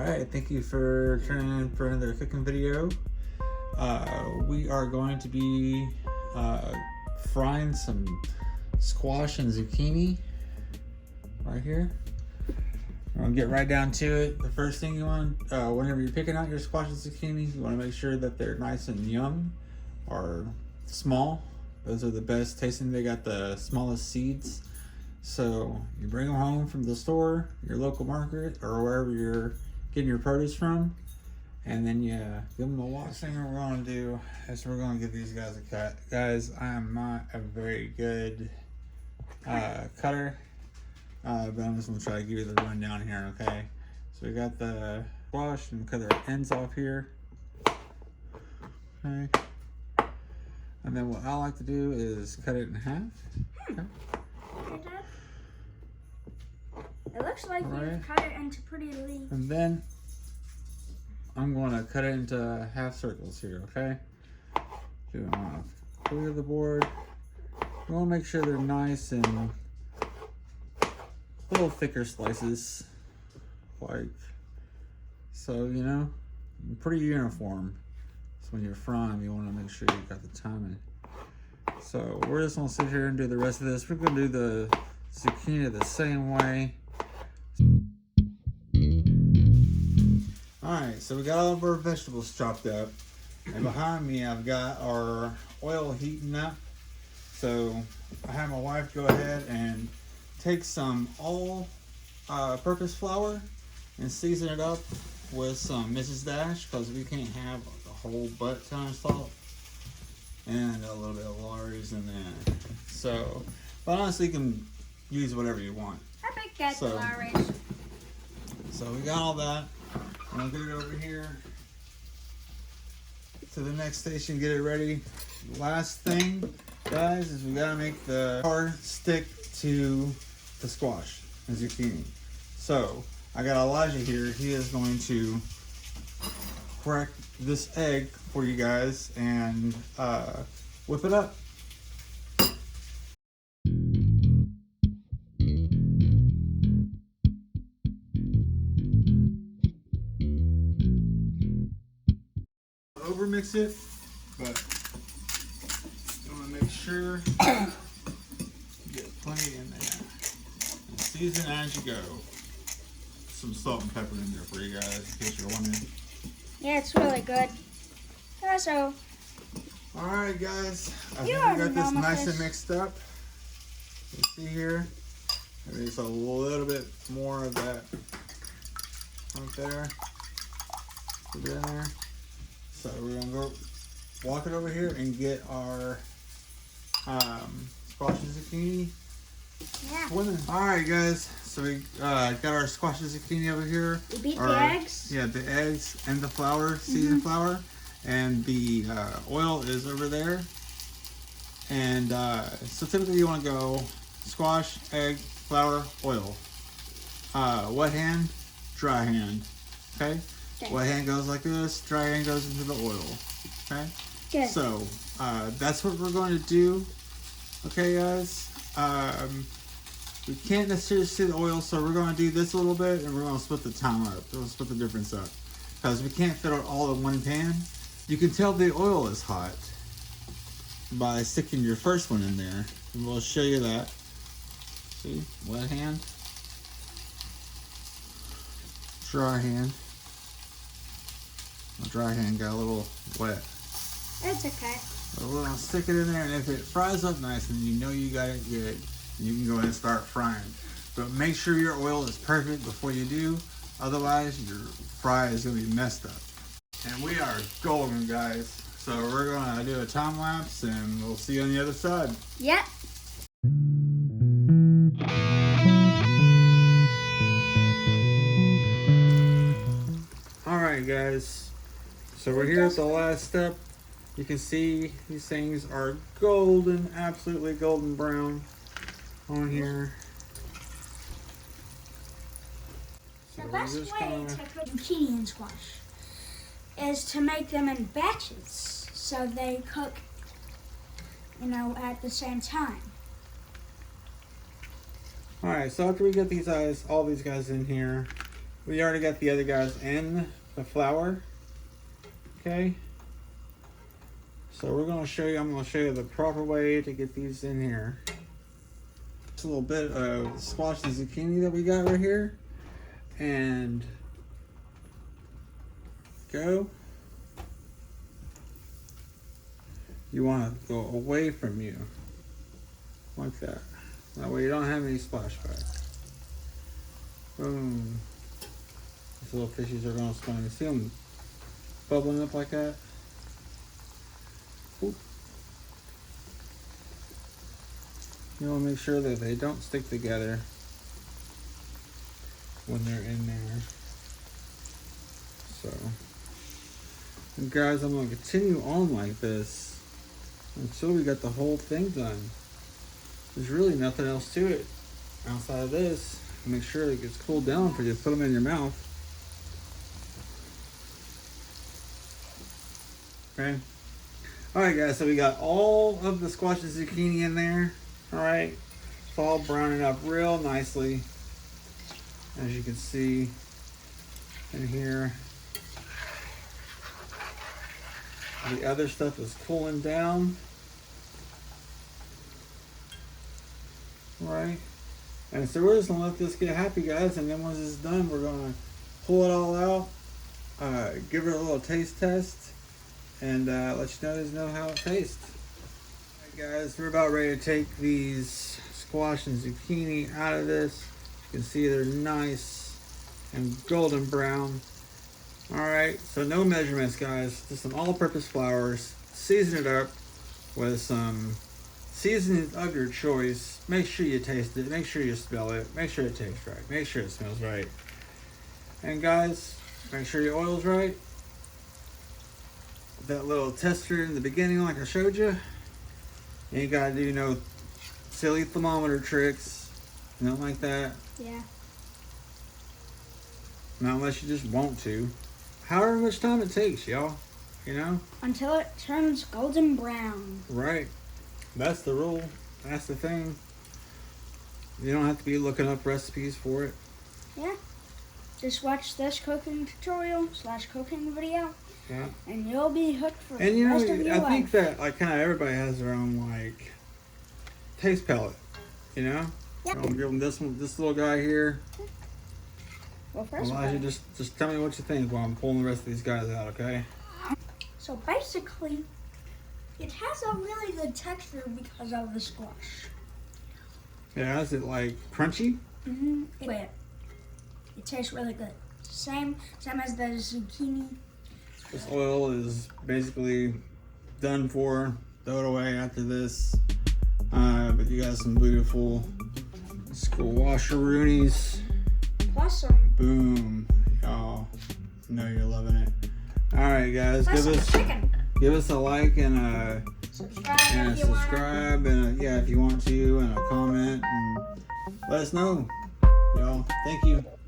Alright, thank you for turning in for another cooking video. We are going to be frying some squash and zucchini right here. We're going to get right down to it. The first thing you want, whenever you're picking out your squash and zucchini, you want to make sure that they're nice and young or small. Those are the best tasting. They got the smallest seeds. So you bring them home from the store, your local market, or wherever you're getting your produce from, and then you give them a wash. The thing we're going to do is we're going to give these guys a cut. Guys, I am not a very good cutter, but I'm just going to try to give you the rundown here, okay? So we got the squash and cut our ends off here, okay? And then what I like to do is cut it in half. Okay. It looks like you cut it into pretty leaves. And then I'm going to cut it into half circles here, okay? You want to clear the board. You want to make sure they're nice and a little thicker slices, like so, you know, pretty uniform. So when you're frying, you want to make sure you've got the timing. So we're just going to sit here and do the rest of this. We're going to do the zucchini the same way. Alright, so we got all of our vegetables chopped up, and behind me I've got our oil heating up. So I had my wife go ahead and take some all-purpose flour and season it up with some Mrs. Dash, because we can't have a whole butt ton of salt, and a little bit of Lawry's in there. So, but honestly, you can use whatever you want. I think that's Lawry's. So we got all that. I'm gonna get it over here to the next station, get it ready. Last thing, guys, is we gotta make the tar stick to the squash and zucchini. So I got Elijah here. He is going to crack this egg for you guys and whip it up. Overmix it, but you want to make sure you get plenty in there. And season as you go. Some salt and pepper in there for you guys, in case you're wondering. Yeah, it's really good. Also, alright guys, I think we got this nice and mixed up. You see here, there's a little bit more of that right there. Put it in there. So we're gonna go walk it over here and get our squash and zucchini. Yeah. Alright guys, so we got our squash and zucchini over here. We beat the eggs. Yeah, the eggs and the flour, seasoned flour. And the oil is over there. And so typically you want to go squash, egg, flour, oil. Wet hand, dry hand. Okay? Wet hand goes like this, dry hand goes into the oil. Okay? Good. So that's what we're going to do. Okay, guys? We can't necessarily see the oil, so we're going to do this a little bit, and we're going to split the time up. We're going to split the difference up. Because we can't fit it all in one pan. You can tell the oil is hot by sticking your first one in there. And we'll show you that. See? Wet hand. Dry hand. My dry hand got a little wet. It's okay. But we're gonna stick it in there, and if it fries up nice and you know you got it good, you can go ahead and start frying. But make sure your oil is perfect before you do, otherwise your fry is gonna be messed up. And we are golden, guys. So we're gonna do a time lapse, and we'll see you on the other side. Yep. Alright guys, so we're here at the last step. You can see these things are golden, absolutely golden brown on here. The best way to cook zucchini and squash is to make them in batches so they cook, you know, at the same time. Alright, so after we get these guys, all these guys in here, We already got the other guys in the flour. Okay. So we're gonna show you. I'm gonna show you the proper way to get these in here. Just a little bit of squash and zucchini that we got right here, and go. You want to go away from you, like that. That way you don't have any splashback. Boom. These little fishies are going to swim. You see them bubbling up like that? Oop. You want to make sure that they don't stick together when they're in there. So, and guys, I'm going to continue on like this until we got the whole thing done. There's really nothing else to it outside of this. Make sure it gets cooled down before you put them in your mouth. Okay. Alright guys, so we got all of the squash and zucchini in there. Alright. It's all browning up real nicely. As you can see in here. The other stuff is cooling down. Right, and so we're just gonna let this get happy, guys, and then once it's done, we're gonna pull it all out, give it a little taste test, and let you guys know how it tastes. Alright guys, we're about ready to take these squash and zucchini out of this. You can see they're nice and golden brown. Alright, so no measurements, guys, just some all-purpose flours. Season it up with some seasoning of your choice. Make sure you taste it. Make sure you smell it. Make sure it tastes right. Make sure it smells right. And guys, make sure your oil's right. That little tester in the beginning, like I showed you. You ain't gotta do no silly thermometer tricks. Nothing like that. Yeah. Not unless you just want to. However much time it takes, y'all. You know? Until it turns golden brown. Right. That's the rule. That's the thing. You don't have to be looking up recipes for it. Yeah. Just watch this cooking tutorial / cooking video. Yeah. And you'll be hooked for And the you know, rest of your life. I think that like kind of everybody has their own like taste palette. You know? Yep. I'm giving this little guy here. Well, first Elijah, just tell me what you think while I'm pulling the rest of these guys out, okay? So basically, it has a really good texture because of the squash. Yeah, is it like crunchy? Mm-hmm. It tastes really good. Same as the zucchini. This oil is basically done for. Throw it away after this. But you got some beautiful squasharoonies. Plus some. Boom. Y'all know you're loving it. Alright guys, Plus give us a like and a subscribe and yeah, if you want to, and a comment, and let us know. Y'all, thank you.